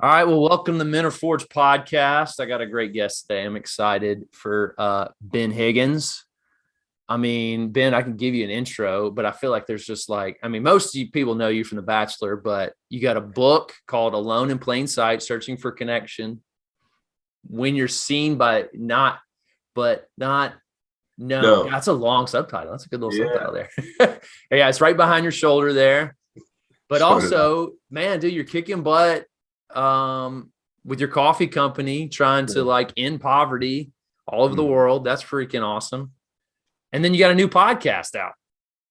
All right. Well, welcome to Men Are Forged podcast. I got a great guest today. I'm excited for Ben Higgins. I mean, Ben, I can give you an intro, but I feel like there's just most of you people know you from The Bachelor, but you got a book called Alone in Plain Sight, Searching for Connection. When you're seen by not, but not known. No. That's a long subtitle. That's a good little Yeah. subtitle there. Yeah, it's right behind your shoulder there. But Shut it up. also, man, dude, you're kicking butt with your coffee company, trying to end poverty all over the world. That's freaking awesome. And then you got a new podcast out,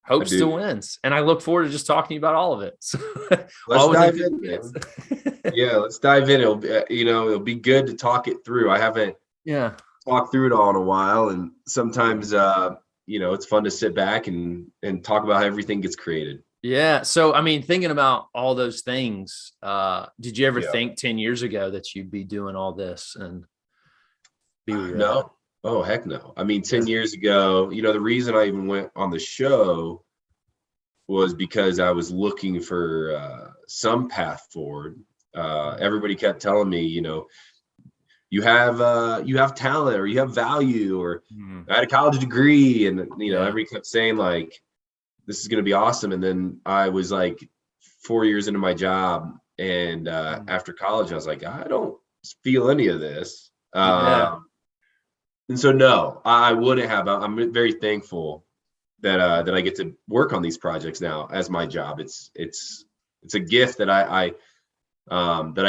Hope Still Wins. And I look forward to just talking to you about all of it. So, Let's dive in, man. Yeah, let's dive in. It'll be, it'll be good to talk it through. I haven't talked through it all in a while. And sometimes, it's fun to sit back and talk about how everything gets created. Yeah. So, I mean, thinking about all those things, did you ever think 10 years ago that you'd be doing all this and be where you're at? Oh, heck no. I mean, 10 years ago, the reason I even went on the show was because I was looking for some path forward. Everybody kept telling me, you have talent or you have value or I had a college degree. And, everybody kept saying like, this is going to be awesome. And then I was like 4 years into my job. And after college, I was like, I don't feel any of this. And so, no, I wouldn't have. I'm very thankful that I get to work on these projects now as my job. It's a gift that I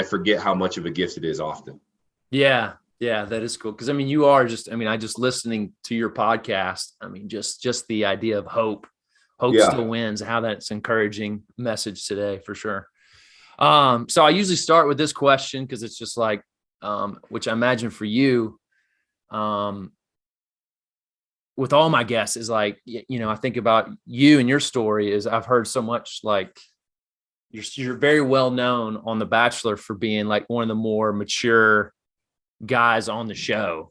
forget how much of a gift it is often. Yeah, that is cool. Because I mean, you are I just listening to your podcast. I mean, just the idea of hope still wins. How that's encouraging message today for sure. So I usually start with this question because it's just like, which I imagine for you. With all my guests is like, I think about you and your story is I've heard so much like you're very well known on The Bachelor for being like one of the more mature guys on the show.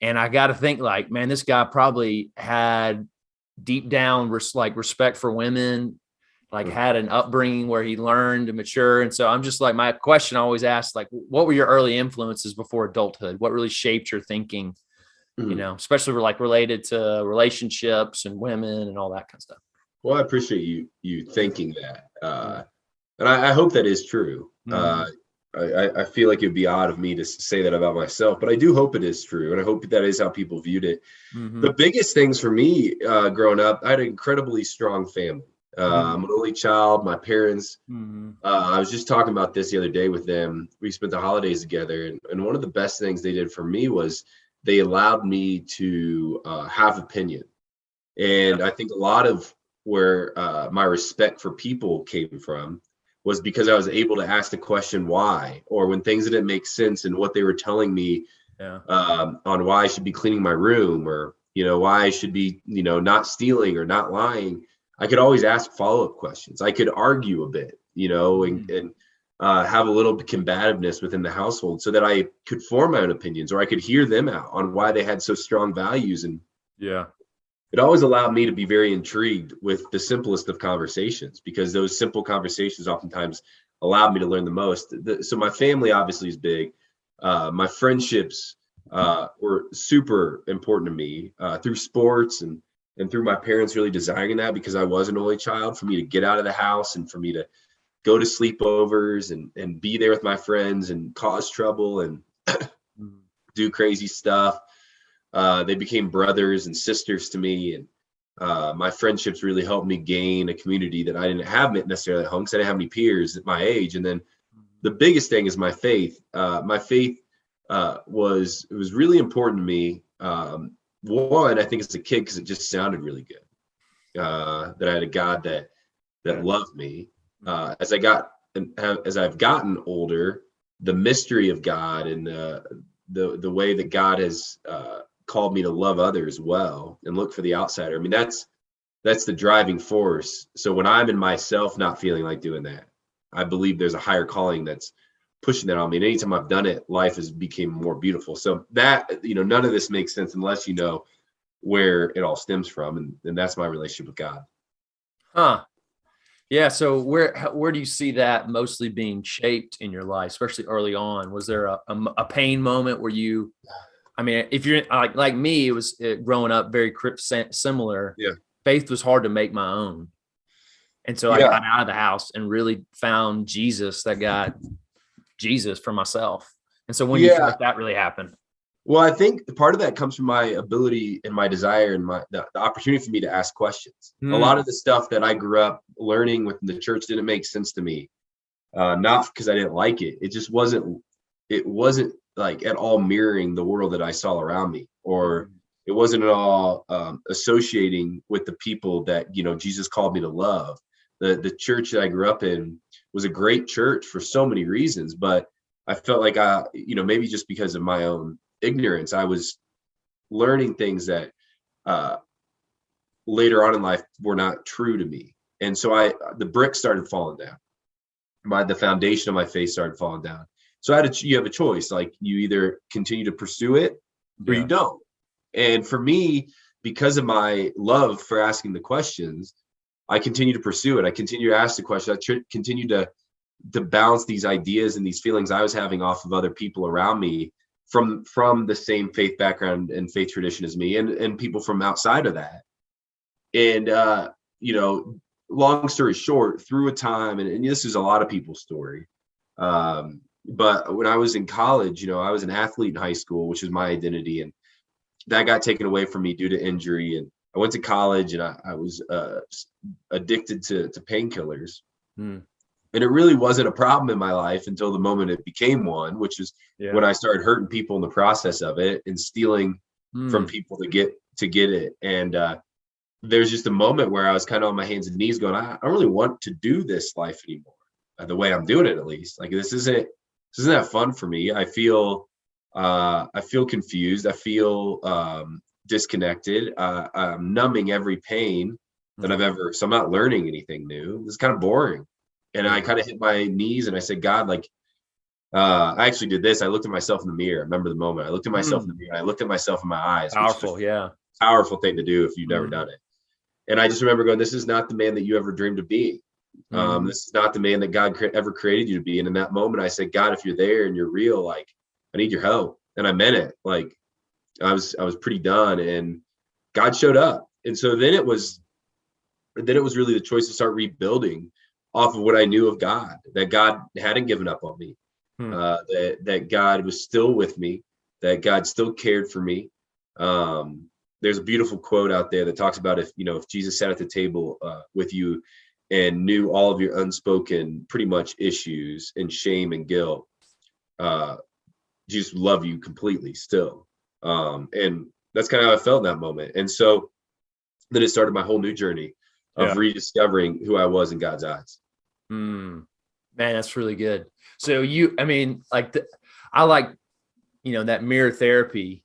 And I got to think like, man, this guy probably had deep down respect for women, had an upbringing where he learned to mature. And so I'm just like, my question I always ask, like, what were your early influences before adulthood? What really shaped your thinking, especially related to relationships and women and all that kind of stuff? Well, I appreciate you thinking that. And I hope that is true. I feel like it'd be odd of me to say that about myself, but I do hope it is true. And I hope that is how people viewed it. The biggest things for me growing up, I had an incredibly strong family. I'm an only child. My parents, I was just talking about this the other day with them. We spent the holidays together. And one of the best things they did for me was they allowed me to have opinion. And I think a lot of where my respect for people came from was because I was able to ask the question why, or when things didn't make sense and what they were telling me on why I should be cleaning my room or, why I should be, not stealing or not lying. I could always ask follow-up questions. I could argue a bit, and have a little combativeness within the household so that I could form my own opinions or I could hear them out on why they had so strong values. And it always allowed me to be very intrigued with the simplest of conversations because those simple conversations oftentimes allowed me to learn the most. So my family obviously is big. My friendships were super important to me through sports and through my parents really desiring that because I was an only child, for me to get out of the house and for me to go to sleepovers and be there with my friends and cause trouble and do crazy stuff. They became brothers and sisters to me. And my friendships really helped me gain a community that I didn't have necessarily at home because I didn't have any peers at my age. And then the biggest thing is my faith. My faith was really important to me. One, I think as a kid, because it just sounded really good, that I had a God that loved me. As I've gotten older, the mystery of God and the way that God has called me to love others well and look for the outsider. I mean, that's the driving force. So when I'm in myself not feeling like doing that, I believe there's a higher calling that's pushing that on me. And anytime I've done it, life has become more beautiful. So that, none of this makes sense unless you know where it all stems from. And that's my relationship with God. Yeah. So where do you see that mostly being shaped in your life, especially early on? Was there a pain moment where you, I mean, if you're like me, it was growing up very similar. Yeah. Faith was hard to make my own. And so I Yeah. got out of the house and really found Jesus, that got Jesus for myself. And so when do you feel Yeah. like that really happened? Well, I think part of that comes from my ability and my desire and the opportunity for me to ask questions. A lot of the stuff that I grew up learning within the church didn't make sense to me. Not because I didn't like it. It wasn't like at all mirroring the world that I saw around me, or it wasn't at all associating with the people that, Jesus called me to love. The church that I grew up in was a great church for so many reasons, but I felt like maybe just because of my own ignorance, I was learning things that later on in life were not true to me. And so the bricks started falling down. The foundation of my faith started falling down. So you have a choice. Like, you either continue to pursue it or you don't. And for me, because of my love for asking the questions, I continue to pursue it. I continue to ask the question. I continue to bounce these ideas and these feelings I was having off of other people around me from the same faith background and faith tradition as me, and people from outside of that. And long story short, through a time, and this is a lot of people's story, but when I was in college, I was an athlete in high school, which is my identity, and that got taken away from me due to injury. And I went to college, and I was addicted to painkillers. And it really wasn't a problem in my life until the moment it became one, which is when I started hurting people in the process of it and stealing from people to get it. And there's just a moment where I was kind of on my hands and knees going, I don't really want to do this life anymore, the way I'm doing it, at least. Like, this isn't that fun for me. I feel confused. I feel disconnected. I'm numbing every pain that I've ever, so I'm not learning anything new. It's kind of boring. And I kind of hit my knees and I said, God, like, I actually did this. I looked at myself in the mirror. I remember the moment. I looked at myself in the mirror. I looked at myself in my eyes. Powerful, powerful thing to do if you've never done it. And I just remember going, this is not the man that you ever dreamed of being. This is not the man that God ever created you to be. And in that moment, I said, God, if you're there and you're real, like, I need your help. And I meant it. Like, I was pretty done, and God showed up. And so then it was really the choice to start rebuilding off of what I knew of God, that God hadn't given up on me, that God was still with me, that God still cared for me. There's a beautiful quote out there that talks about if Jesus sat at the table with you and knew all of your unspoken pretty much issues and shame and guilt, Jesus would love you completely still. And that's kind of how I felt in that moment. And so then it started my whole new journey of rediscovering who I was in God's eyes. Man, that's really good. So I like, that mirror therapy.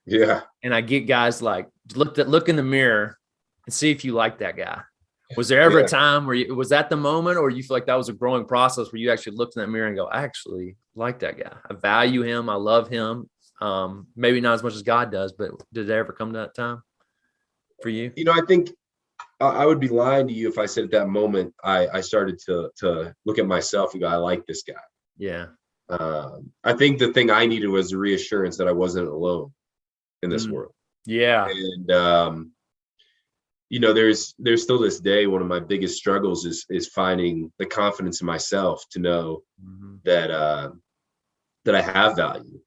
Yeah. And I get guys like, look in the mirror and see if you like that guy. Was there ever a time where was that the moment, or you feel like that was a growing process where you actually looked in that mirror and go, I actually like that guy. I value him. I love him. Maybe not as much as God does, but did it ever come to that time for you? I think I would be lying to you if I said at that moment I started to look at myself and go, I like this guy. Yeah. I think the thing I needed was the reassurance that I wasn't alone in this world. Yeah. And there's still this day, one of my biggest struggles is finding the confidence in myself to know that I have value,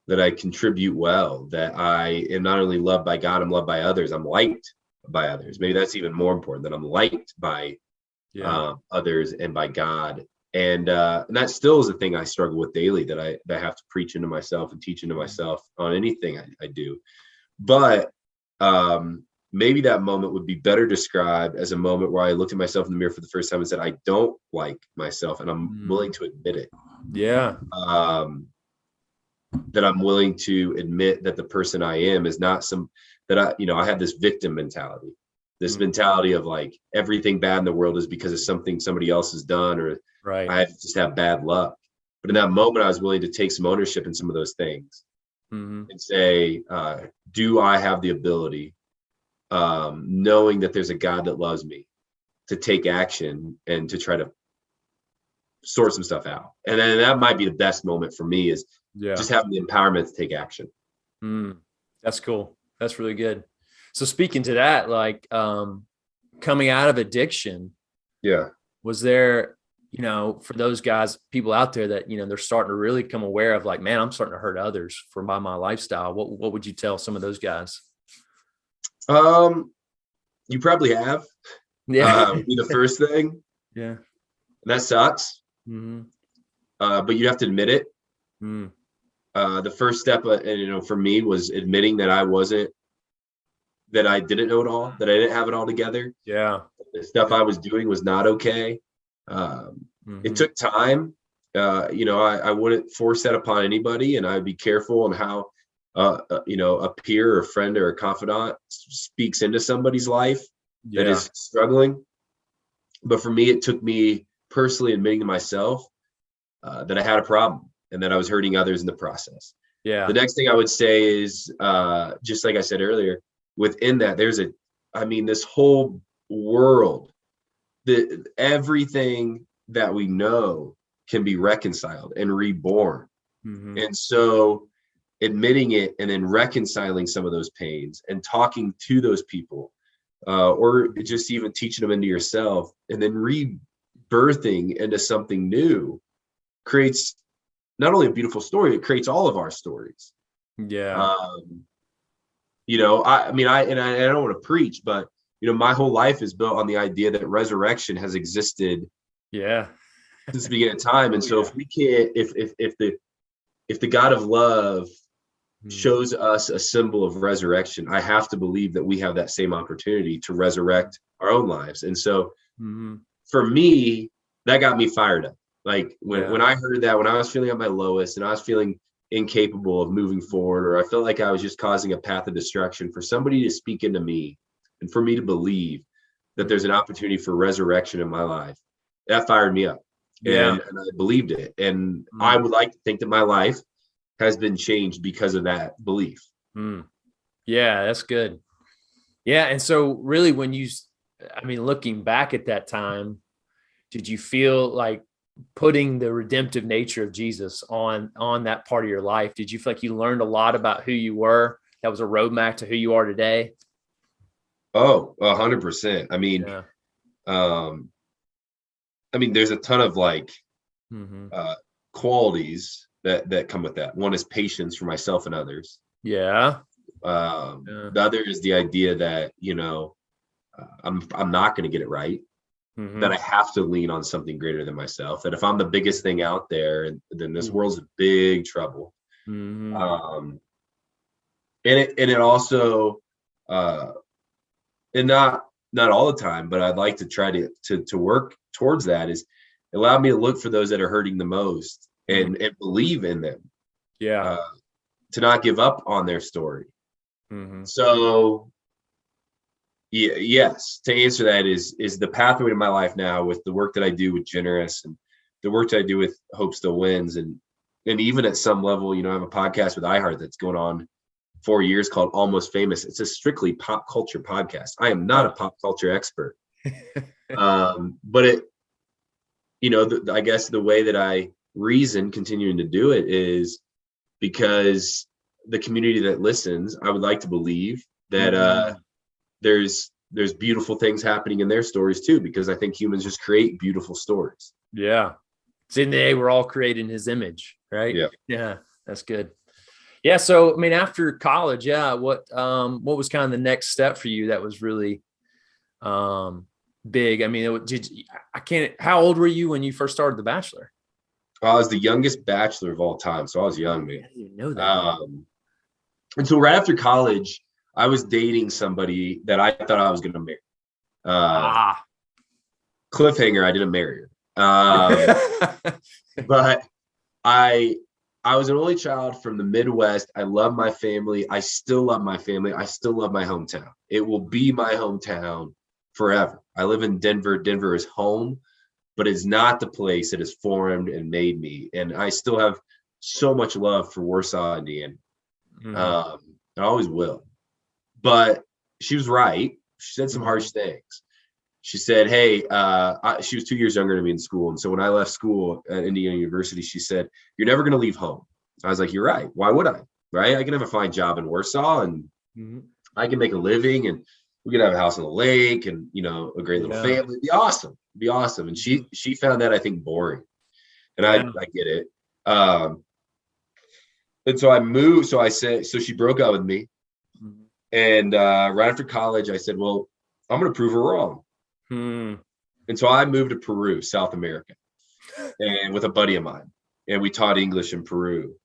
that I contribute well, that I am not only loved by God, I'm loved by others. I'm liked by others. Maybe that's even more important, that I'm liked by others and by God. And that still is a thing I struggle with daily, that I have to preach into myself and teach into myself on anything I do. But maybe that moment would be better described as a moment where I looked at myself in the mirror for the first time and said, I don't like myself, and I'm willing to admit it. Yeah. That I'm willing to admit that the person I am is not I had this victim mentality, this mentality of like, everything bad in the world is because of something somebody else has done, or I just have bad luck. But in that moment, I was willing to take some ownership in some of those things and say, do I have the ability, knowing that there's a God that loves me, to take action and to try to sort some stuff out. And then that might be the best moment for me, is just having the empowerment to take action. That's cool. That's really good. So speaking to that, like coming out of addiction, was there, you know, for those guys, people out there that, you know, they're starting to really come aware of like, man, I'm starting to hurt others by my lifestyle. What would you tell some of those guys? You probably have. Would be the first thing. Yeah. That sucks. But you have to admit it. The first step, you know, for me was admitting that I didn't know it all, that I didn't have it all together. Yeah. The stuff I was doing was not okay. It took time. You know, I wouldn't force that upon anybody, and I'd be careful on how, you know, a peer or a friend or a confidant speaks into somebody's life that is struggling. But for me, it took me personally admitting to myself that I had a problem and that I was hurting others in the process. The next thing I would say is, just like I said earlier, within that, this whole world, everything that we know can be reconciled and reborn. And so admitting it and then reconciling some of those pains and talking to those people, or just even teaching them into yourself, and then rebirthing into something new, creates not only a beautiful story, it creates all of our stories. You know, I don't want to preach, but you know, my whole life is built on the idea that resurrection has existed since the beginning of time. And so if we can't, if the God of love shows us a symbol of resurrection, I have to believe that we have that same opportunity to resurrect our own lives. And so for me, that got me fired up. Like when I heard that, when I was feeling at my lowest and I was feeling incapable of moving forward, or I felt like I was just causing a path of destruction, for somebody to speak into me and for me to believe that there's an opportunity for resurrection in my life, that fired me up. And I believed it. And I would like to think that my life has been changed because of that belief. Yeah, that's good. Yeah. And so really looking back at that time, did you feel like putting the redemptive nature of Jesus on that part of your life, did you feel like you learned a lot about who you were that was a roadmap to who you are today? Oh, 100%. There's a ton of like qualities that come with that. One is patience for myself and others. The other is the idea that, you know, I'm not going to get it right. That I have to lean on something greater than myself. That if I'm the biggest thing out there, then this world's in big trouble. And it also, and not all the time, but I'd like to try to work towards that, is allow me to look for those that are hurting the most and believe in them. To not give up on their story. So yes, to answer that is the pathway to my life now, with the work that I do with Generous and the work that I do with Hope Still Wins. And even at some level, you know, I have a podcast with iHeart that's going on 4 years called Almost Famous. It's a strictly pop culture podcast. I am not a pop culture expert. But it, you know, I guess the way that I reason continuing to do it is because the community that listens, I would like to believe that there's beautiful things happening in their stories too, because I think humans just create beautiful stories. It's in the day, we're all created in his image, right? Yeah, that's good. Yeah. So, I mean, after college, what was kind of the next step for you that was really big? I mean, how old were you when you first started The Bachelor? I was the youngest bachelor of all time, so I was young, man. I didn't know that. And so right after college, I was dating somebody that I thought I was going to marry. Cliffhanger, I didn't marry her. But I was an only child from the Midwest. I love my family. I still love my family. I still love my hometown. It will be my hometown forever. I live in Denver. Denver is home, but it's not the place that has formed and made me. And I still have so much love for Warsaw, Indiana. I always will. But she was right. She said some harsh things. she said, hey, she was 2 years younger than me in school. And so when I left school at Indiana University, she said, you're never going to leave home. I was like, you're right. Why would I? Right. I can have a fine job in Warsaw and I can make a living and we could have a house on the lake and, you know, a great little family. It'd be awesome. It'd be awesome. And she found that, I think, boring. And I get it. And so I moved. So she broke up with me. And right after college, I said, well, I'm going to prove her wrong. And so I moved to Peru, South America, and with a buddy of mine. And we taught English in Peru.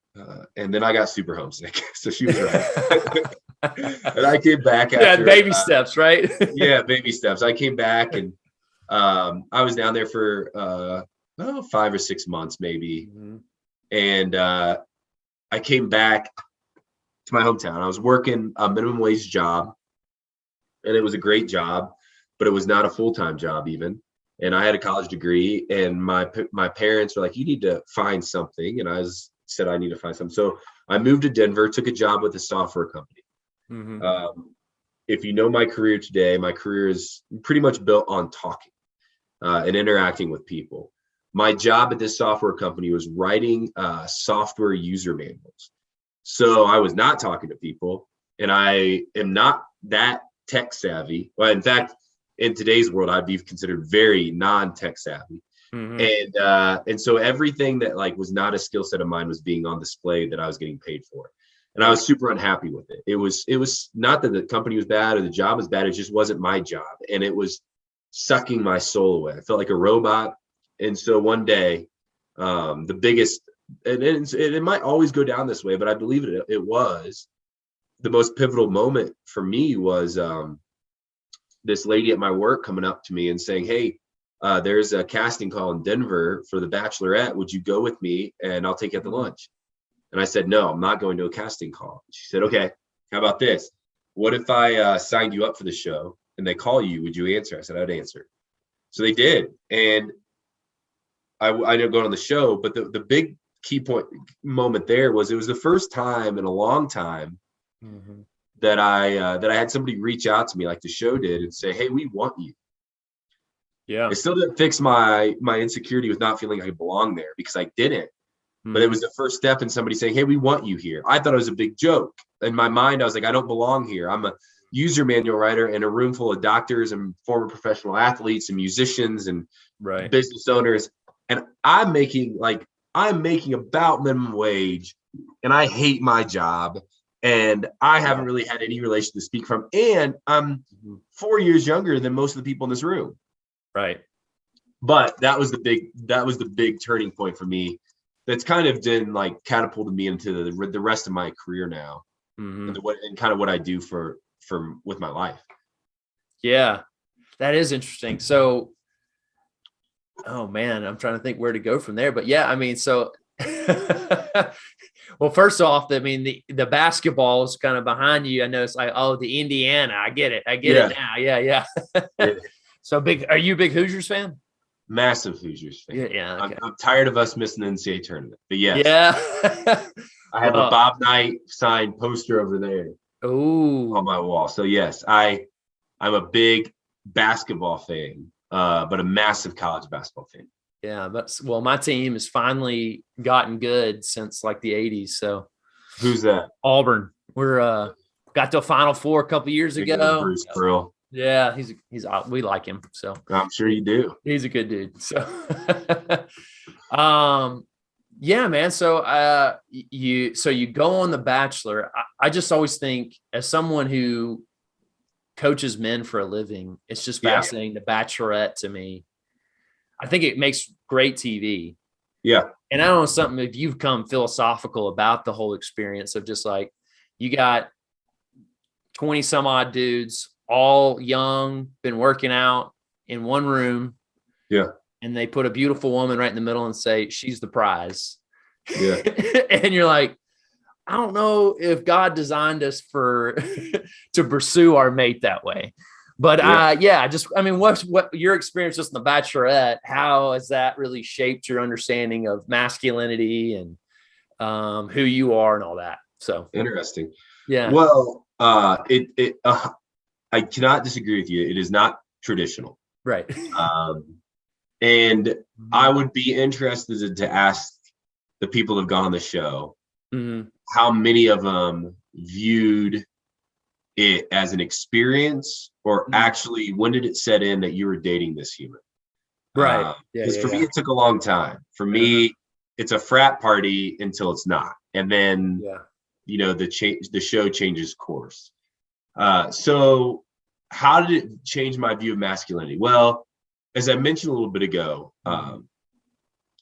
And then I got super homesick. So she was right. And I came back after baby steps, right? Yeah, baby steps. I came back and I was down there for 5 or 6 months maybe. And I came back to my hometown. I was working a minimum wage job and it was a great job, but it was not a full-time job even. And I had a college degree and my parents were like, you need to find something. And I said, I need to find something. So I moved to Denver, took a job with a software company. If you know my career today, my career is pretty much built on talking and interacting with people. My job at this software company was writing software user manuals. So I was not talking to people and I am not that tech savvy. Well, in fact, in today's world, I'd be considered very non-tech savvy. And so everything that like was not a skill set of mine was being on display that I was getting paid for. And I was super unhappy with it. It was not that the company was bad or the job was bad. It just wasn't my job. And it was sucking my soul away. I felt like a robot. And so one day, the biggest, and it might always go down this way, but I believe it was the most pivotal moment for me was this lady at my work coming up to me and saying, hey, there's a casting call in Denver for the Bachelorette. Would you go with me and I'll take you out to lunch? And I said, no, I'm not going to a casting call. She said, okay, how about this? What if I signed you up for the show and they call you? Would you answer? I said, I'd answer. So they did. And I ended up going on the show. But the big key moment there was it was the first time in a long time that I had somebody reach out to me like the show did and say, hey, we want you. Yeah. It still didn't fix my insecurity with not feeling like I belonged there because I didn't. But it was the first step in somebody saying, hey, we want you here. I thought it was a big joke. In my mind, I was like, I don't belong here. I'm a user manual writer in a room full of doctors and former professional athletes and musicians and business owners. And I'm making about minimum wage and I hate my job. And I haven't really had any relation to speak from. And I'm 4 years younger than most of the people in this room. Right. But that was the big turning point for me. That's kind of then like catapulted me into the rest of my career now, and kind of what I do with my life. Yeah, that is interesting. So, oh man, I'm trying to think where to go from there. But yeah, I mean, so well, first off, I mean the basketball is kind of behind you. I know it's like, oh, the Indiana. I get it. I get it now. Yeah. So are you a big Hoosiers fan? Massive Hoosiers fan. Yeah. Okay. I'm tired of us missing the NCAA tournament. But yes. Yeah. I have a Bob Knight signed poster over there. Oh. On my wall. So yes, I'm a big basketball fan, but a massive college basketball fan. Yeah, my team has finally gotten good since like the 80s. So who's that? Auburn. We're got to a Final Four a couple years ago. Bruce Pearl. Yeah, we like him. So I'm sure you do. He's a good dude. So yeah, man. So you go on The Bachelor. I just always think as someone who coaches men for a living, it's just fascinating. The Bachelorette to me, I think it makes great TV. Yeah. And I don't know something if you've come philosophical about the whole experience of just like you got 20 some odd dudes, all young, been working out in one room. Yeah. And they put a beautiful woman right in the middle and say, she's the prize. Yeah. And you're like, I don't know if God designed us to pursue our mate that way. But what your experience just in The Bachelorette, how has that really shaped your understanding of masculinity and who you are and all that? So interesting. Yeah. Well, I cannot disagree with you. It is not traditional. Right. Um, and I would be interested to ask the people who've gone on the show, how many of them viewed it as an experience, or actually, when did it set in that you were dating this human? Right. Because for me, it took a long time. For me, it's a frat party until it's not. And then, the show changes course. So how did it change my view of masculinity? Well, as I mentioned a little bit ago,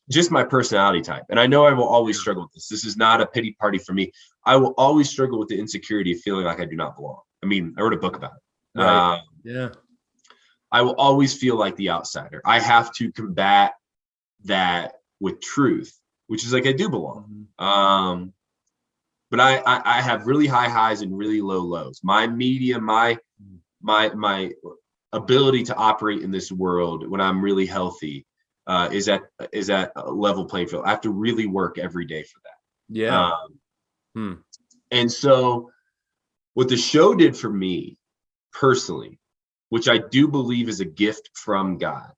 just my personality type. And I know I will always struggle with this. This is not a pity party for me. I will always struggle with the insecurity of feeling like I do not belong. I mean, I wrote a book about it. Right. I will always feel like the outsider. I have to combat that with truth, which is like, I do belong. But I have really high highs and really low lows. My medium, my ability to operate in this world when I'm really healthy is at a level playing field. I have to really work every day for that. And so what the show did for me personally, which I do believe is a gift from God,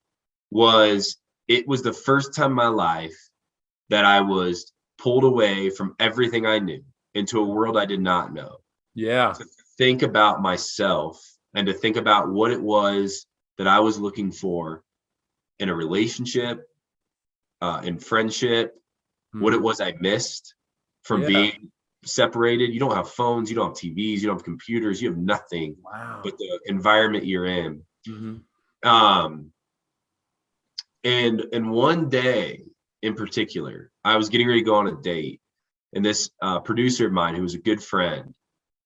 was it was the first time in my life that I was pulled away from everything I knew into a world I did not know. To think about myself and to think about what it was that I was looking for in a relationship, in friendship, what it was I missed from being separated. You don't have phones, you don't have TVs, you don't have computers, you have nothing but the environment you're in. And one day in particular, I was getting ready to go on a date, and this producer of mine, who was a good friend,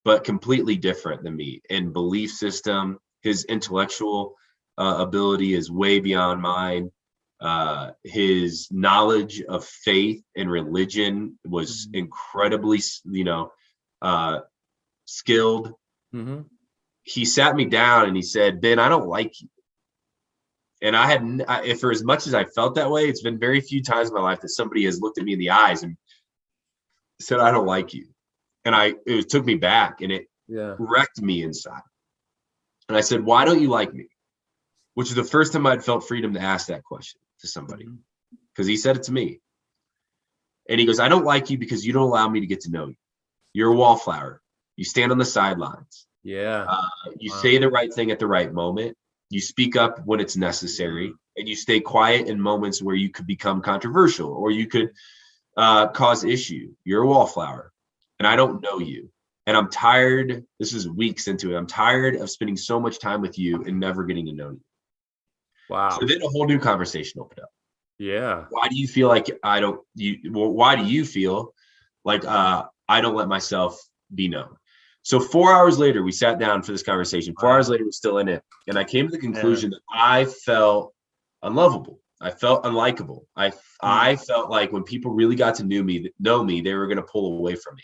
but completely different than me in belief system, his intellectual ability is way beyond mine. His knowledge of faith and religion was incredibly, skilled. He sat me down and he said, "Ben, I don't like you." And if for as much as I felt that way, it's been very few times in my life that somebody has looked at me in the eyes and said, "I don't like you." And it took me back, and it wrecked me inside. And I said, "Why don't you like me?" Which is the first time I'd felt freedom to ask that question to somebody, because he said it to me. And he goes, "I don't like you because you don't allow me to get to know you. You're a wallflower. You stand on the sidelines. You say the right thing at the right moment. You speak up when it's necessary, and you stay quiet in moments where you could become controversial or you could cause issue. You're a wallflower, and I don't know you. And I'm tired." This is weeks into it. "I'm tired of spending so much time with you and never getting to know you." Wow. So then a whole new conversation opened up. Yeah. Why do you feel like why do you feel like I don't let myself be known? So 4 hours later, we sat down for this conversation. 4 hours later, we're still in it. And I came to the conclusion that I felt unlovable. I felt unlikable. I felt like when people really got to know me, they were going to pull away from me.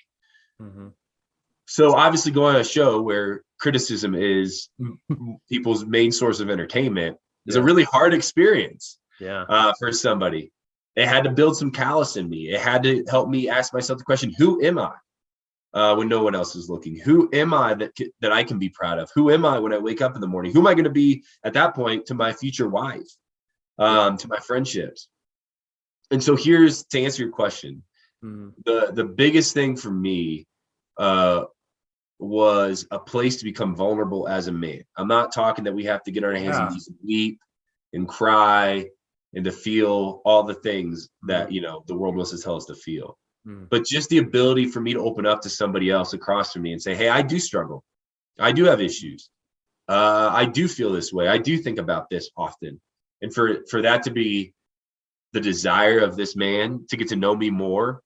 So obviously going on a show where criticism is people's main source of entertainment is a really hard experience for somebody. It had to build some callous in me. It had to help me ask myself the question, who am I when no one else is looking? Who am I that I can be proud of? Who am I when I wake up in the morning? Who am I going to be at that point to my future wife, to my friendships? And so here's, to answer your question, the biggest thing for me was a place to become vulnerable as a man. I'm not talking that we have to get on our hands and knees and weep and cry and to feel all the things that, the world wants to tell us to feel. But just the ability for me to open up to somebody else across from me and say, "Hey, I do struggle. I do have issues. I do feel this way. I do think about this often." And for that to be the desire of this man to get to know me more,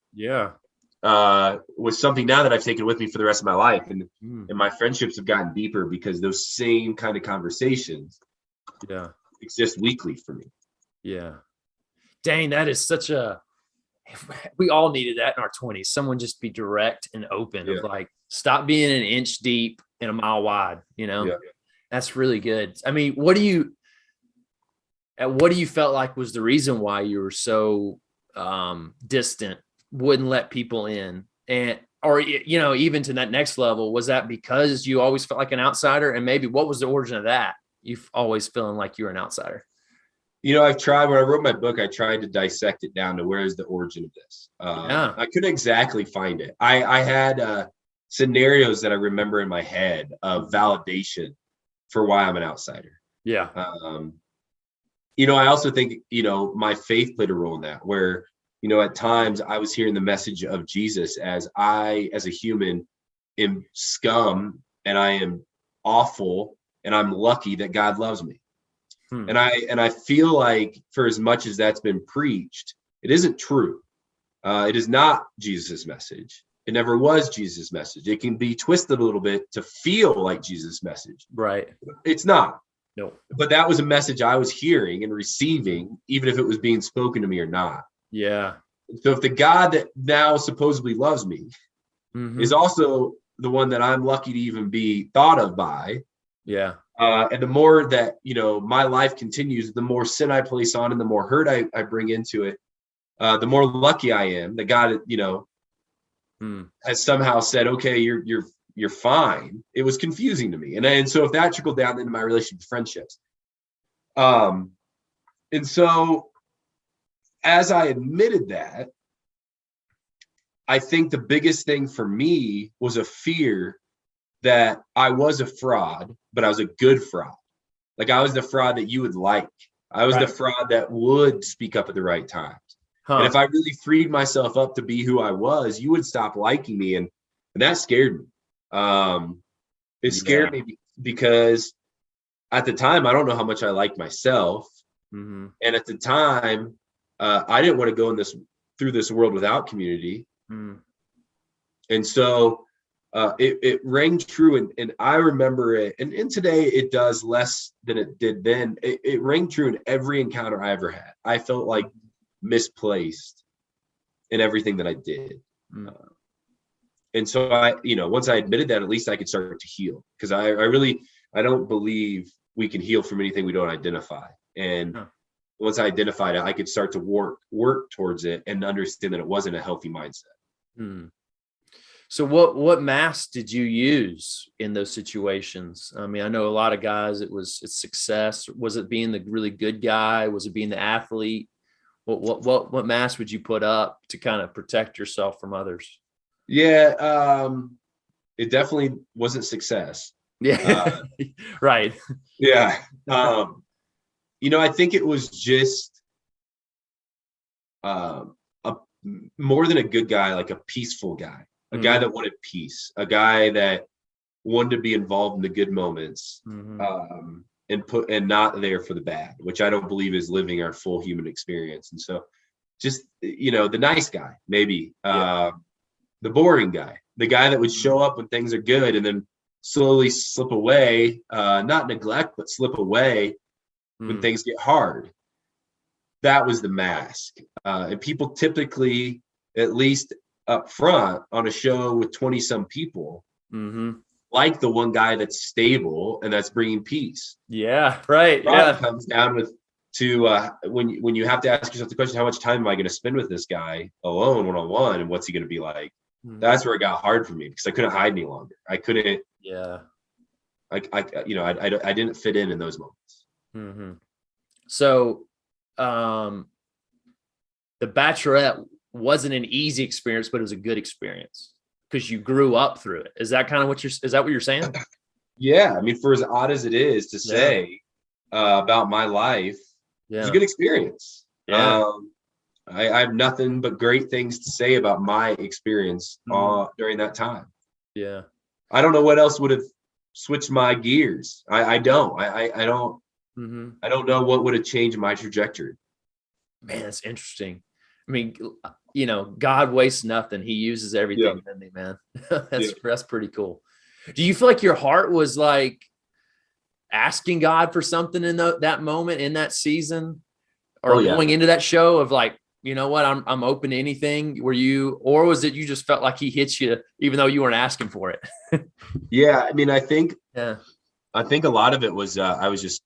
was something now that I've taken with me for the rest of my life. And my friendships have gotten deeper because those same kind of conversations exist weekly for me. Dang, that is we all needed that in our 20s. Someone just be direct and open of like, stop being an inch deep and a mile wide, That's really good. I mean, what do you felt like was the reason why you were so distant, wouldn't let people in, or even to that next level? Was that because you always felt like an outsider? And maybe what was the origin of that? you've always feeling like you're an outsider? You know, I've tried, when I wrote my book, I tried to dissect it down to where is the origin of this. Yeah. I couldn't exactly find it. I had scenarios that I remember in my head of validation for why I'm an outsider. Yeah. You know, I also think, you know, my faith played a role in that, where, you know, at times I was hearing the message of Jesus as I, as a human, am scum and I am awful and I'm lucky that God loves me. And I feel like for as much as that's been preached, it isn't true. It is not Jesus's message. It never was Jesus' message. It can be twisted a little bit to feel like Jesus' message. Right. It's not. No. But that was a message I was hearing and receiving, even if it was being spoken to me or not. Yeah. So if the God that now supposedly loves me is also the one that I'm lucky to even be thought of by, yeah. And the more that, you know, my life continues, the more sin I place on and the more hurt I bring into it, the more lucky I am that God, you know, has somehow said, okay, you're fine. It was confusing to me. And so if that trickled down into my relationship with friendships. And so as I admitted that, I think the biggest thing for me was a fear that I was a fraud, but I was a good fraud. Like I was the fraud that you would like. I was the fraud that would speak up at the right times. And if I really freed myself up to be who I was, you would stop liking me. And that scared me. It scared me because at the time, I don't know how much I liked myself. And at the time, I didn't want to go through this world without community. And so it rang true. And I remember it. And today it does less than it did then. It rang true in every encounter I ever had. I felt like misplaced in everything that I did. And so once I admitted that, at least I could start to heal, because I don't believe we can heal from anything we don't identify. And once I identified it, I could start to work towards it and understand that it wasn't a healthy mindset. So what mask did you use in those situations? I mean, I know a lot of guys, it's success. Was it being the really good guy? Was it being the athlete? What mask would you put up to kind of protect yourself from others? Yeah, it definitely wasn't success. Yeah, right. Yeah. I think it was just more than a good guy, like a peaceful guy, a guy that wanted peace, a guy that wanted to be involved in the good moments, and not there for the bad, which I don't believe is living our full human experience. And so just, the nice guy, maybe, the boring guy, the guy that would show up when things are good and then slowly slip away, not neglect, but slip away when things get hard. That was the mask. And people typically, at least up front on a show with 20 some people, like the one guy that's stable and that's bringing peace. Yeah. Right. It comes down when you have to ask yourself the question, how much time am I going to spend with this guy alone, one-on-one, and what's he going to be like? That's where it got hard for me, because I couldn't hide any longer. I couldn't. Yeah. I didn't fit in those moments. So, the Bachelorette wasn't an easy experience, but it was a good experience because you grew up through it. Is that kind of is that what you're saying? Yeah. I mean, for as odd as it is to say about my life, it's a good experience. Yeah. I have nothing but great things to say about my experience during that time. Yeah. I don't know what else would have switched my gears. I don't. I don't. I don't know what would have changed my trajectory. Man, that's interesting. I mean, God wastes nothing. He uses everything, doesn't he, man? That's pretty cool. Do you feel like your heart was like asking God for something in that moment, in that season, or going into that show of like, you know what, I'm open to anything? Or was it you just felt like he hit you even though you weren't asking for it? Yeah, I mean, I think a lot of it was I was just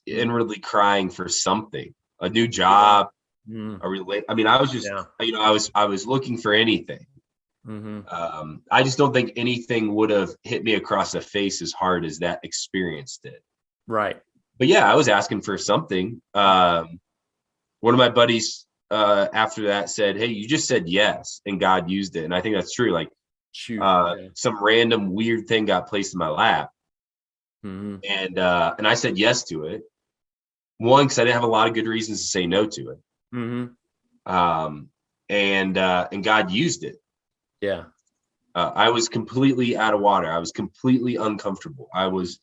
inwardly crying for something, a new job, I mean, I was just I was looking for anything. I just don't think anything would have hit me across the face as hard as that experience did. Right. But yeah, I was asking for something. One of my buddies after that said, "Hey, you just said yes, and God used it." And I think that's true. Like Shoot. Yeah. some random weird thing got placed in my lap, Mm-hmm. and I said yes to it. One, because I didn't have a lot of good reasons to say no to it. Mm-hmm. And God used it. Yeah. I was completely out of water. I was completely uncomfortable. I was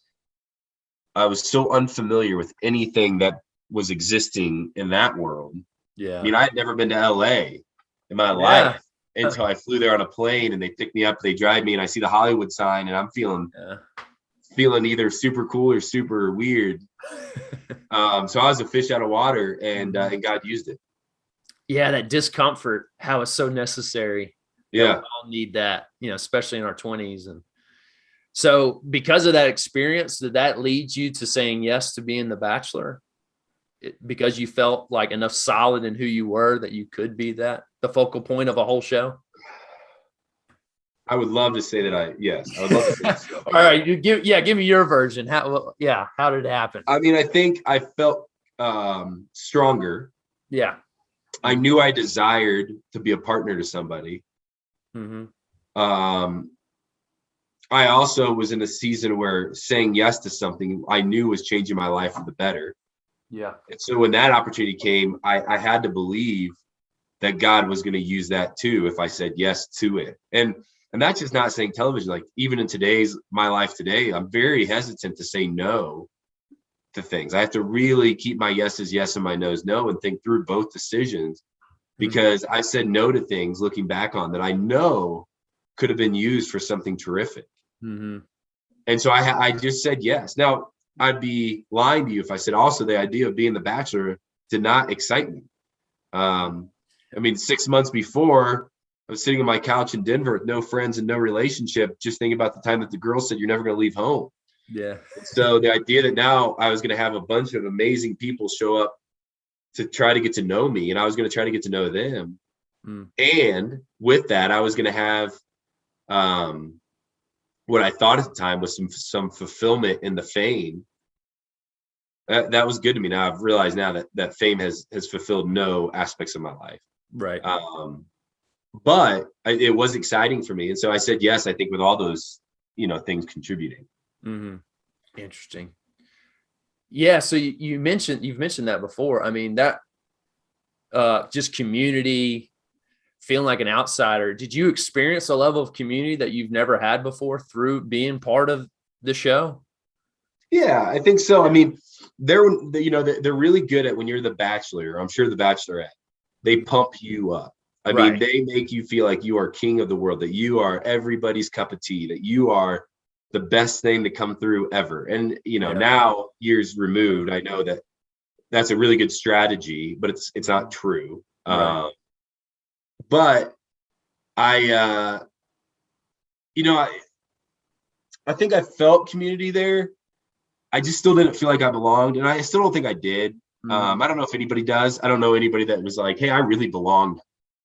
so unfamiliar with anything that was existing in that world. I Yeah. mean, I had never been to LA in my Yeah. life until I flew there on a plane, and they pick me up, they drive me, and I see the Hollywood sign, and I'm feeling either super cool or super weird. So I was a fish out of water, and God used it. Yeah, that discomfort, how it's so necessary. Yeah. We all need that, especially in our 20s. And so because of that experience, did that lead you to saying yes to being the Bachelor? Because you felt like enough solid in who you were that you could be the focal point of a whole show? I would love to say that yes, I would love to say so. All right, give me your version. How did it happen? I mean, I think I felt stronger. Yeah. I knew I desired to be a partner to somebody. Mm-hmm. I also was in a season where saying yes to something I knew was changing my life for the better. Yeah. And so when that opportunity came, I had to believe that God was going to use that too if I said yes to it. And that's just not saying television. Like even in my life today, I'm very hesitant to say no to things. I have to really keep my yeses yes and my no's no, and think through both decisions, because I said no to things looking back on that I know could have been used for something terrific. Mm-hmm. And so I just said yes. Now, I'd be lying to you if I said also the idea of being the Bachelor did not excite me. I mean, 6 months before, I was sitting on my couch in Denver with no friends and no relationship, just thinking about the time that the girl said, "You're never going to leave home." Yeah. So the idea that now I was going to have a bunch of amazing people show up to try to get to know me, and I was going to try to get to know them. And with that, I was going to have what I thought at the time was some fulfillment in the fame. That was good to me. Now I've realized now that fame has fulfilled no aspects of my life. Right. But it was exciting for me. And so I said yes, I think with all those, things contributing. Mm-hmm. Interesting. Yeah. So you've mentioned that before. I mean, that just community, feeling like an outsider. Did you experience a level of community that you've never had before through being part of the show? Yeah, I think so. I mean, they're really good at when you're the Bachelor. I'm sure the Bachelorette, they pump you up. I mean, they make you feel like you are king of the world, that you are everybody's cup of tea, that you are the best thing to come through ever. And, now years removed, I know that that's a really good strategy, but it's not true. Right. But I think I felt community there. I just still didn't feel like I belonged, and I still don't think I did. I don't know if anybody does. I don't know anybody that was like, "Hey, I really belonged."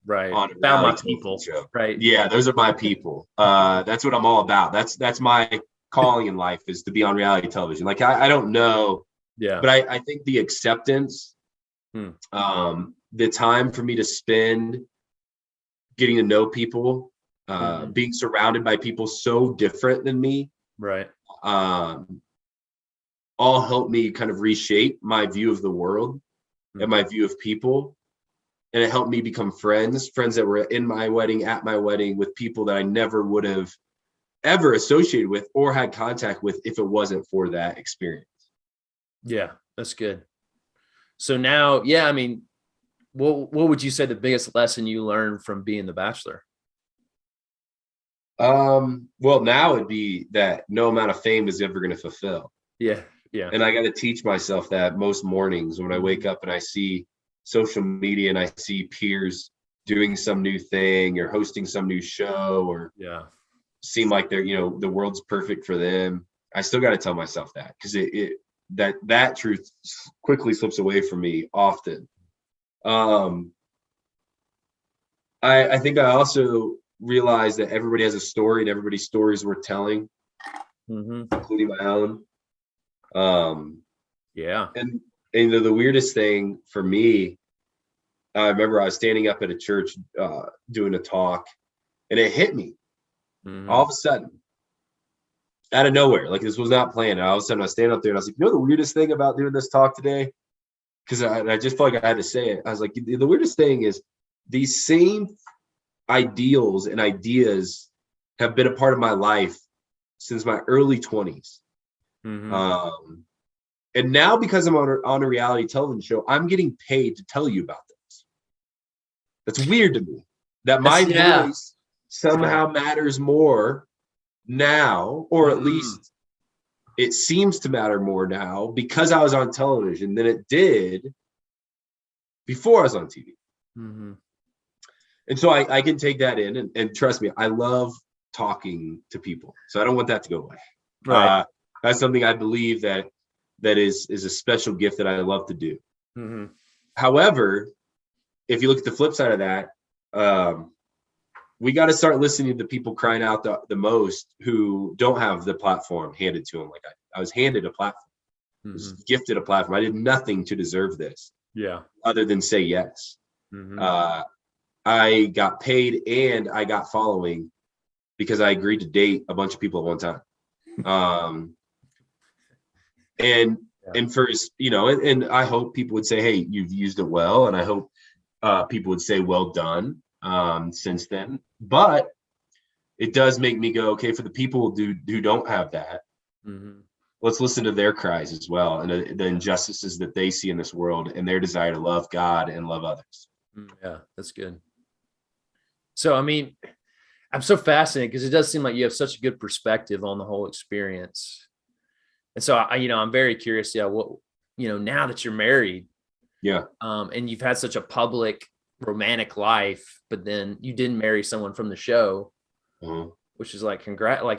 Right. On a Found my reality people. show. Right. Yeah, those are my people. That's what I'm all about. That's my calling in life, is to be on reality television. Like I don't know. Yeah. But I think the acceptance, the time for me to spend getting to know people, being surrounded by people so different than me, right, all helped me kind of reshape my view of the world and my view of people. And it helped me become friends that were in my wedding, at my wedding, with people that I never would have ever associated with or had contact with if it wasn't for that experience. Yeah, that's good. So now, I mean, what would you say the biggest lesson you learned from being the Bachelor? Well, now it'd be that no amount of fame is ever going to fulfill. Yeah. Yeah. And I got to teach myself that most mornings when I wake up and I see social media and I see peers doing some new thing or hosting some new show or seem like they're, the world's perfect for them. I still got to tell myself that, because that truth quickly slips away from me often. I think I also realized that everybody has a story and everybody's story is worth telling, including my own. Um, Yeah. and the weirdest thing for me, I remember I was standing up at a church doing a talk, and it hit me all Mm-hmm. of a sudden, out of nowhere. Like this was not planned. And all of a sudden I was standing up there and I was like, you know, the weirdest thing about doing this talk today, because I just felt like I had to say it. I was like, the weirdest thing is these same ideals and ideas have been a part of my life since my early 20s. Mm-hmm. And now because I'm on a reality television show, I'm getting paid to tell you about this. That's weird to me that my Yeah. voice somehow matters more now, or at Mm-hmm. least it seems to matter more now because I was on television than it did before I was on TV. Mm-hmm. And so I can take that in, and trust me, I love talking to people. So I don't want that to go away. Right. That's something I believe that is a special gift that I love to do. Mm-hmm. However, if you look at the flip side of that, we got to start listening to the people crying out the most who don't have the platform handed to them. Like I was handed a platform, was gifted a platform. I did nothing to deserve this. Yeah. Other than say yes. Mm-hmm. I got paid and I got following because I agreed to date a bunch of people at one time. And Yeah. and for, you know, and I hope people would say, hey, you've used it well. And I hope people would say, well done since then. But it does make me go, okay, for the people who don't have that, Mm-hmm. let's listen to their cries as well, and the injustices that they see in this world and their desire to love God and love others. Yeah, that's good. So, I mean, I'm so fascinated because it does seem like you have such a good perspective on the whole experience. And so I'm very curious. Yeah. What, now that you're married, Yeah. And you've had such a public romantic life, but then you didn't marry someone from the show, which is like,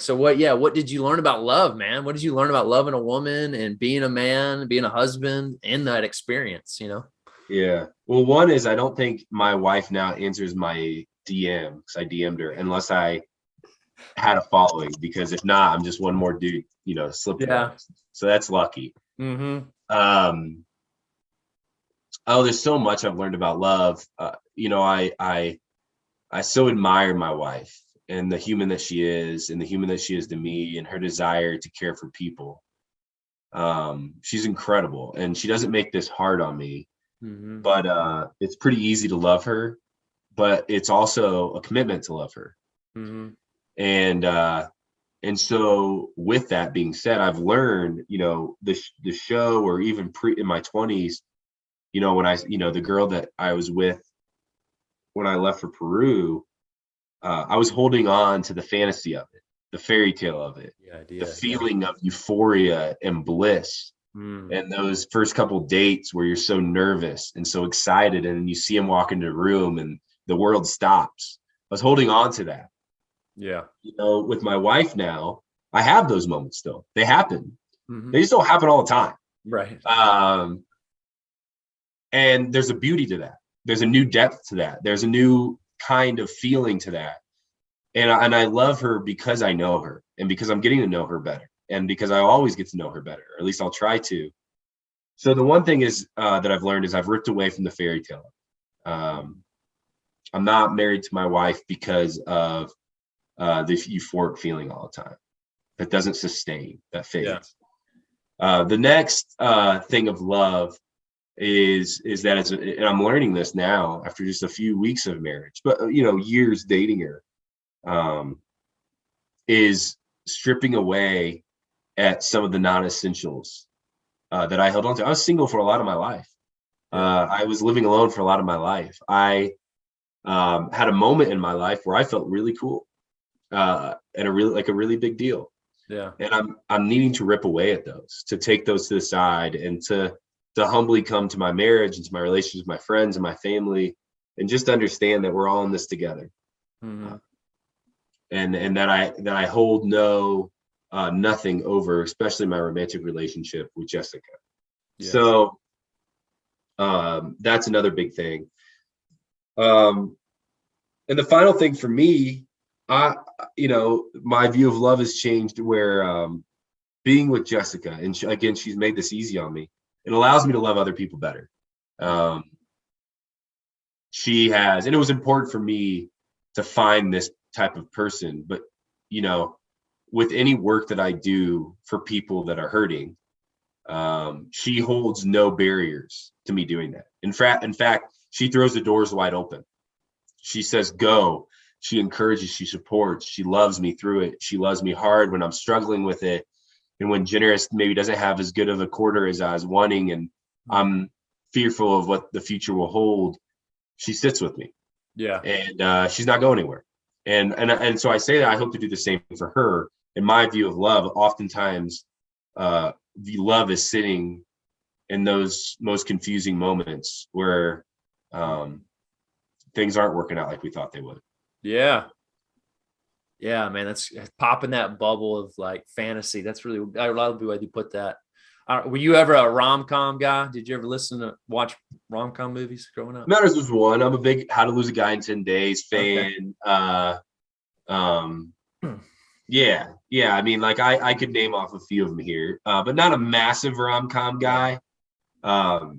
so what did you learn about love, man? What did you learn about loving a woman and being a man, being a husband in that experience, Yeah. Well, one is I don't think my wife now answers my DM because I DM'd her unless I had a following, because if not, I'm just one more dude, slipping Yeah. on. So that's lucky. Mm-hmm. Oh, there's so much I've learned about love. I so admire my wife and the human that she is and the human that she is to me and her desire to care for people. She's incredible, and she doesn't make this hard on me. Mm-hmm. But it's pretty easy to love her, but it's also a commitment to love her. Mm-hmm. And so with that being said, I've learned, the show, or even in my 20s, when the girl that I was with when I left for Peru, I was holding on to the fantasy of it, the fairy tale of it, the feeling of euphoria and bliss. And those first couple dates where you're so nervous and so excited, and you see him walk into the room and the world stops. I was holding on to that. Yeah. With my wife now, I have those moments still. They happen. Mm-hmm. They just don't happen all the time. Right. And there's a beauty to that. There's a new depth to that. There's a new kind of feeling to that. And I love her because I know her, and because I'm getting to know her better, and because I always get to know her better, or at least I'll try to. So the one thing is that I've learned is I've ripped away from the fairy tale. I'm not married to my wife because of this euphoric feeling all the time. That doesn't sustain, that fades. Yeah. The next thing of love is that and I'm learning this now after just a few weeks of marriage, but years dating her, is stripping away at some of the non-essentials that I held on to. I was single for a lot of my life. I was living alone for a lot of my life. I had a moment in my life where I felt really cool and a really big deal. Yeah. And I'm needing to rip away at those, to take those to the side, and to humbly come to my marriage and to my relationships with my friends and my family, and just understand that we're all in this together. Mm-hmm. And that I hold nothing over, especially my romantic relationship with Jessica. Yeah. So that's another big thing. And the final thing for me, my view of love has changed, where being with Jessica, and again, she's made this easy on me. It allows me to love other people better. She has, and it was important for me to find this type of person. But, you know, with any work that I do for people that are hurting, she holds no barriers to me doing that. In fact, she throws the doors wide open. She says, go. She encourages, she supports, she loves me through it. She loves me hard when I'm struggling with it. And when Generous maybe doesn't have as good of a quarter as I was wanting, and I'm fearful of what the future will hold, she sits with me. Yeah. And she's not going anywhere. And so I say that I hope to do the same for her. In my view of love, oftentimes the love is sitting in those most confusing moments where things aren't working out like we thought they would. Yeah. Yeah, man, that's popping that bubble of like fantasy. That's really, I love the way you put that. Were you ever a rom-com guy? Did you ever watch rom-com movies growing up? Matters was one. I'm a big How to Lose a Guy in 10 Days fan. Okay. Yeah. I mean, like I could name off a few of them here, but not a massive rom-com guy. I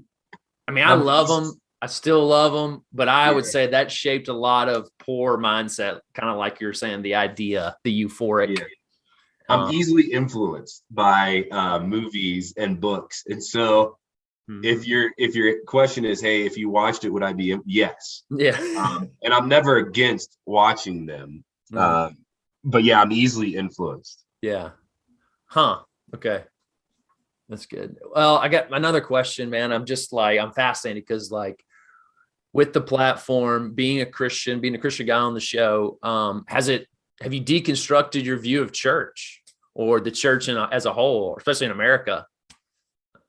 mean, I love them. I still love them, but I would say that shaped a lot of poor mindset, kind of like you're saying, the idea, the euphoric. Yeah. I'm easily influenced by movies and books. And so if your question is, hey, if you watched it, would I be? Yes. Yeah. And I'm never against watching them. But yeah, I'm easily influenced. Yeah. Huh. Okay. That's good. Well, I got another question, man. I'm fascinated because like with the platform, being a Christian guy on the show, have you deconstructed your view of church or the church as a whole, especially in America?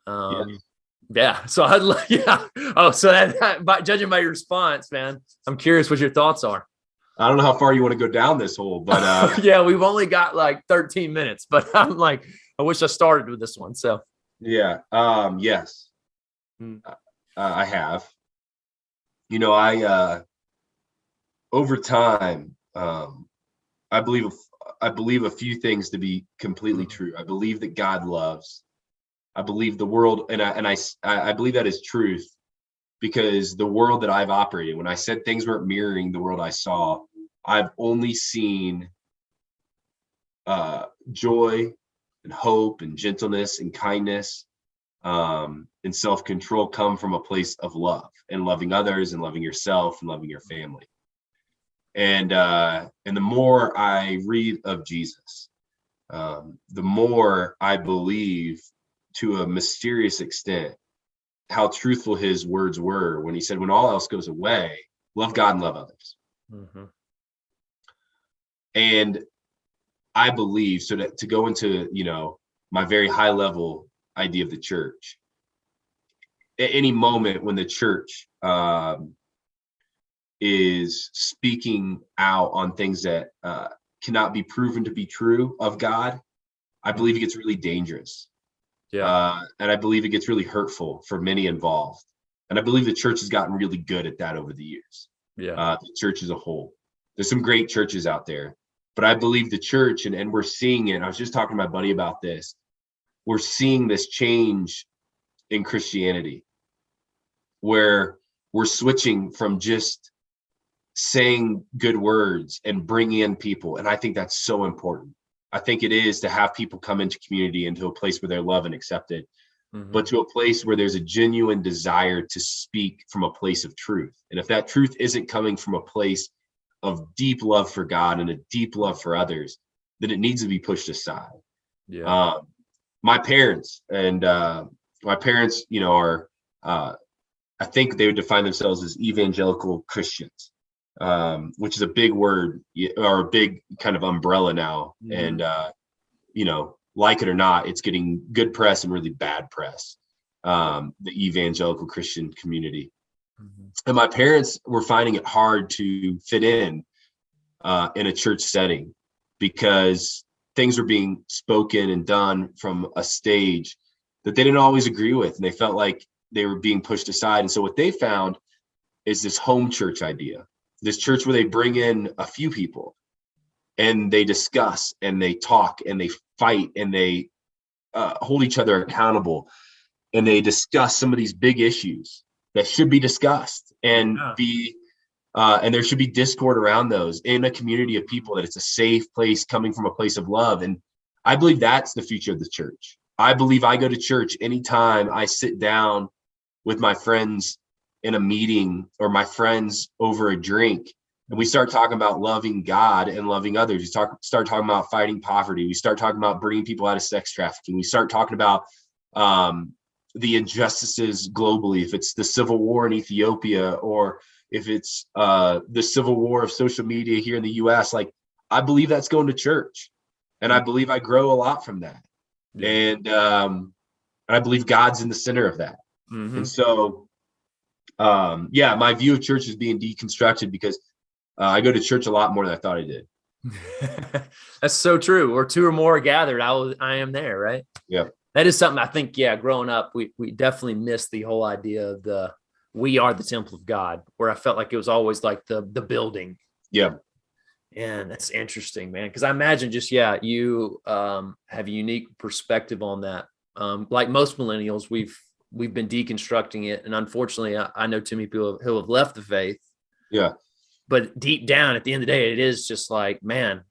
Yeah. So Oh, so that judging by your response, man, I'm curious what your thoughts are. I don't know how far you want to go down this hole, but yeah, we've only got like 13 minutes, but I'm like, I wish I started with this one. So yeah. Yes. I have. You know, I over time, I believe a few things to be completely true. I believe that God loves. I believe the world, and I believe that is truth, because the world that I've operated, when I said things weren't mirroring the world I saw, I've only seen joy and hope and gentleness and kindness and self-control come from a place of love and loving others and loving yourself and loving your family. And the more I read of Jesus, the more I believe, to a mysterious extent, how truthful his words were when he said, when all else goes away, love God and love others. And I believe, so to go into, you know, my very high level idea of the church, at any moment when the church is speaking out on things that cannot be proven to be true of God, I believe it gets really dangerous. And I believe it gets really hurtful for many involved. And I believe the church has gotten really good at that over the years. The church as a whole. There's some great churches out there, but I believe the church, and we're seeing it. I was just talking to my buddy about this. We're seeing this change in Christianity, where we're switching from just saying good words and bringing in people. And I think that's so important. I think it is to have people come into community, into a place where they're loved and accepted, but to a place where there's a genuine desire to speak from a place of truth. And if that truth isn't coming from a place of deep love for God and a deep love for others, then it needs to be pushed aside. My parents, you know, are, I think they would define themselves as evangelical Christians, which is a big word, or a big kind of umbrella now. And, you know, like it or not, it's getting good press and really bad press, the evangelical Christian community. And my parents were finding it hard to fit in a church setting, because things were being spoken and done from a stage that they didn't always agree with. And they felt like they were being pushed aside. And so what they found is this home church idea, this church where they bring in a few people and they discuss and they talk and they fight and they hold each other accountable, and they discuss some of these big issues that should be discussed and and there should be discord around those in a community of people, that it's a safe place coming from a place of love. And I believe that's the future of the church. I believe I go to church anytime I sit down with my friends in a meeting or my friends over a drink, and we start talking about loving God and loving others. We start talking about fighting poverty. We start talking about bringing people out of sex trafficking. We start talking about the injustices globally, if it's the civil war in Ethiopia, or if it's the civil war of social media here in the US. Like, I believe that's going to church, and I believe I grow a lot from that. Yeah. And I believe God's in the center of that. Mm-hmm. And so, my view of church is being deconstructed, because I go to church a lot more than I thought I did. That's so true. Or two or more are gathered, I am there, right? Yeah. That is something I think, growing up, we definitely missed the whole idea of we are the temple of God, where I felt like it was always like the building. Yeah. And that's interesting, man. Because I imagine you have a unique perspective on that. Like most millennials, we've been deconstructing it. And unfortunately, I know too many people who have left the faith. Yeah. But deep down, at the end of the day, it is just like, man,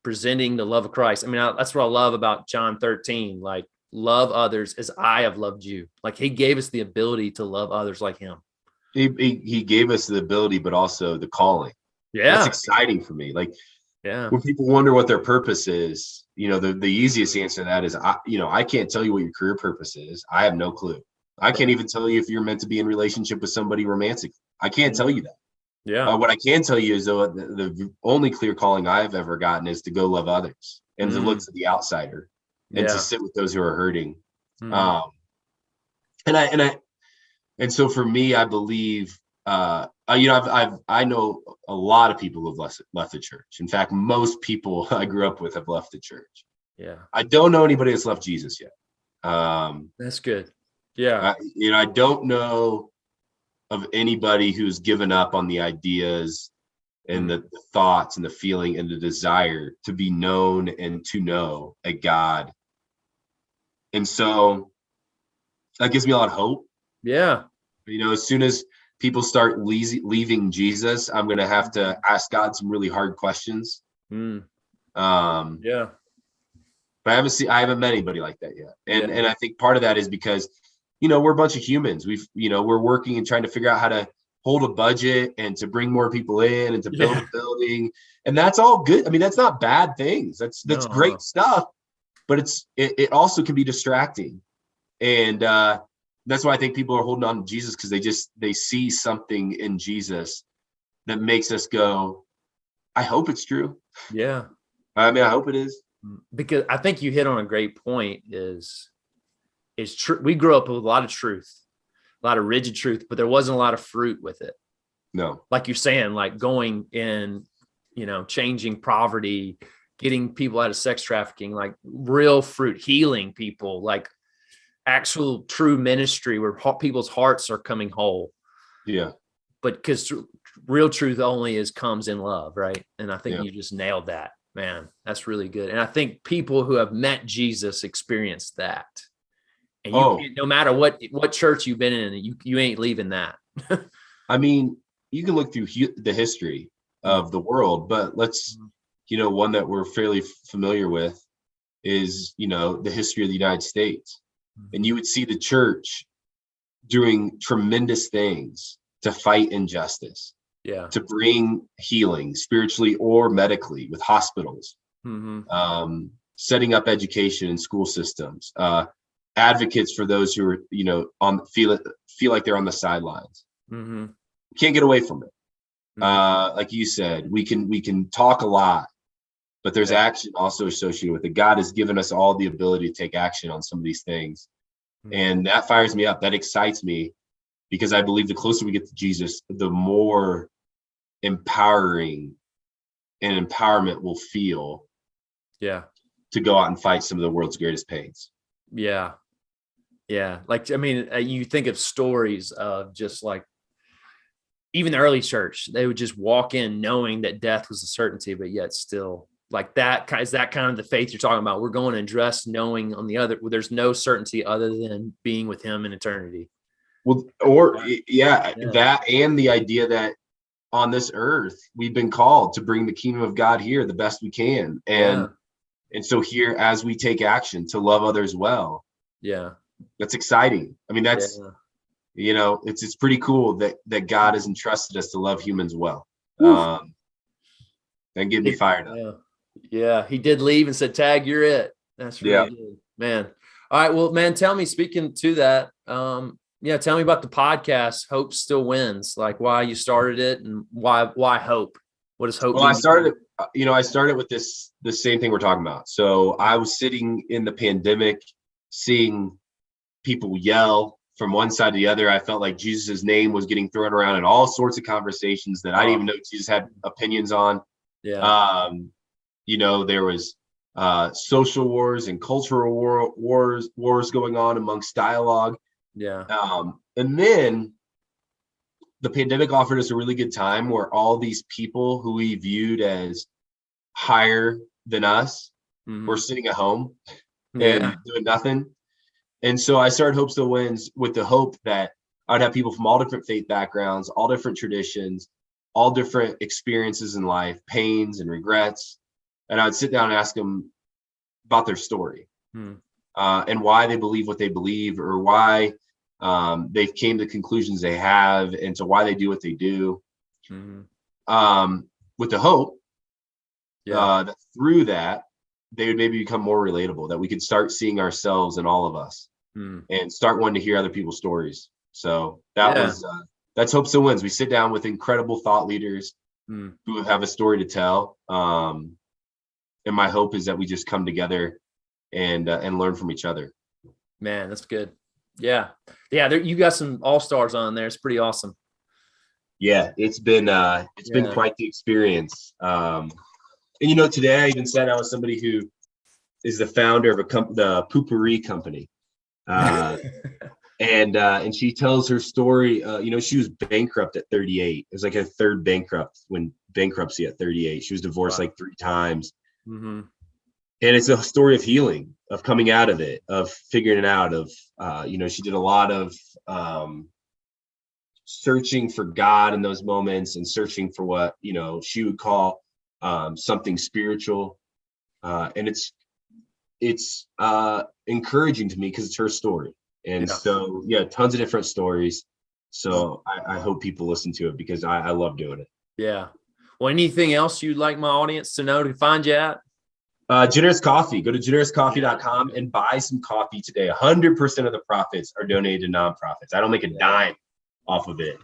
presenting the love of Christ. I mean, that's what I love about John 13. Like, love others as I have loved you. Like, he gave us the ability to love others like him. He gave us the ability, but also the calling. Yeah. That's exciting for me. Like, when people wonder what their purpose is, the easiest answer to that is, I can't tell you what your career purpose is. I have no clue. I can't even tell you if you're meant to be in relationship with somebody romantically. I can't tell you that. Yeah. What I can tell you is, though, the only clear calling I've ever gotten is to go love others and to look to the outsider and to sit with those who are hurting. And so for me, I believe, I know a lot of people who have left the church. In fact, most people I grew up with have left the church. Yeah. I don't know anybody that's left Jesus yet. That's good. Yeah. I don't know of anybody who's given up on the ideas and the thoughts and the feeling and the desire to be known and to know a God. And so that gives me a lot of hope. Yeah. As soon as people start leaving Jesus, I'm going to have to ask God some really hard questions. Yeah. But I haven't met anybody like that yet. And I think part of that is because, we're a bunch of humans. We're working and trying to figure out how to hold a budget and to bring more people in and to build a building. And that's all good. I mean, that's not bad things. That's great stuff, but it also can be distracting. And that's why I think people are holding on to Jesus, because they see something in Jesus that makes us go, I hope it's true. Yeah. I mean, I hope it is. Because I think you hit on a great point is true. We grew up with a lot of truth, a lot of rigid truth, but there wasn't a lot of fruit with it. No. Like you're saying, like going in, changing poverty, getting people out of sex trafficking, like real fruit, healing people, like actual true ministry where people's hearts are coming whole. Yeah. But because real truth only comes in love, right? And I think you just nailed that, man. That's really good. And I think people who have met Jesus experience that. And no matter what church you've been in, you ain't leaving that. I mean, you can look through the history of the world, but let's, one that we're fairly familiar with is, the history of the United States. And you would see the church doing tremendous things to fight injustice, to bring healing spiritually or medically with hospitals, setting up education and school systems, advocates for those who are, feel like they're on the sidelines. Can't get away from it. Like you said, we can talk a lot, but there's action also associated with it. God has given us all the ability to take action on some of these things. And that fires me up. That excites me, because I believe the closer we get to Jesus, the more empowering and empowerment we'll feel. Yeah. To go out and fight some of the world's greatest pains. Yeah. Yeah. Like, I mean, you think of stories of just like, even the early church, they would just walk in knowing that death was a certainty, but yet still Like is that kind of the faith you're talking about? We're going and dressed knowing on the other, there's no certainty other than being with him in eternity. Well, or yeah, that, and the idea that on this earth, we've been called to bring the kingdom of God here the best we can. And so here, as we take action to love others well, that's exciting. I mean, that's, it's pretty cool that God has entrusted us to love humans well. And get me fired up. Yeah. He did leave and said, Tag, you're it. That's really good, man. All right. Well, man, tell me, speaking to that, tell me about the podcast, Hope Still Wins, like why you started it and why hope? What is hope? Well, I started with the same thing we're talking about. So I was sitting in the pandemic, seeing people yell from one side to the other. I felt like Jesus's name was getting thrown around in all sorts of conversations that I didn't even know Jesus had opinions on. There was social wars and cultural wars going on amongst dialogue. And then the pandemic offered us a really good time where all these people who we viewed as higher than us were sitting at home and doing nothing. And so I started Hope Still Wins with the hope that I'd have people from all different faith backgrounds, all different traditions, all different experiences in life, pains and regrets. And I would sit down and ask them about their story and why they believe what they believe, or why they've came to conclusions they have, and so why they do what they do. With the hope that through that, they would maybe become more relatable, that we could start seeing ourselves in all of us and start wanting to hear other people's stories. So that's Hope Still Wins. We sit down with incredible thought leaders who have a story to tell. And my hope is that we just come together and learn from each other. Man, that's good. Yeah. You got some all-stars on there. It's pretty awesome. Yeah, it's been quite the experience. And today I even sat down with somebody who is the founder of the Poopery company. And she tells her story. She was bankrupt at 38. It was like her third bankruptcy at 38. She was divorced like 3 times. And it's a story of healing, of coming out of it, of figuring it out, of, she did a lot of searching for God in those moments and searching for what, she would call something spiritual. And it's encouraging to me because it's her story. And so, tons of different stories. So I hope people listen to it because I love doing it. Yeah. Well, anything else you'd like my audience to know to find you at? Generous Coffee. Go to generouscoffee.com and buy some coffee today. 100% of the profits are donated to nonprofits. I don't make a dime off of it.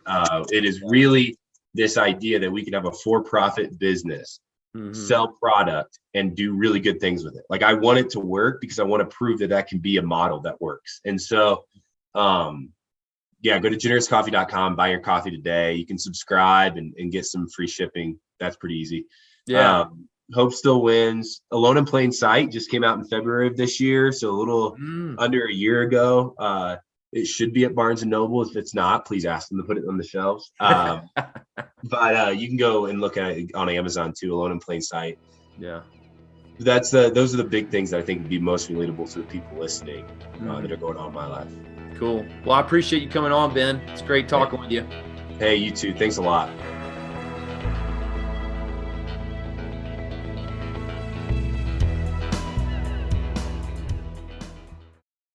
It is really this idea that we can have a for-profit business, sell product, and do really good things with it. Like, I want it to work because I want to prove that can be a model that works. And so, go to generouscoffee.com, buy your coffee today. You can subscribe and get some free shipping. That's pretty easy. Hope Still Wins. Alone in Plain Sight just came out in February of this year. So a little under a year ago. It should be at Barnes & Noble. If it's not, please ask them to put it on the shelves. But you can go and look at it on Amazon too, Alone in Plain Sight. Yeah. Those are the big things that I think would be most relatable to the people listening that are going on in my life. Cool. Well, I appreciate you coming on, Ben. It's great talking with you. Hey, you too. Thanks a lot.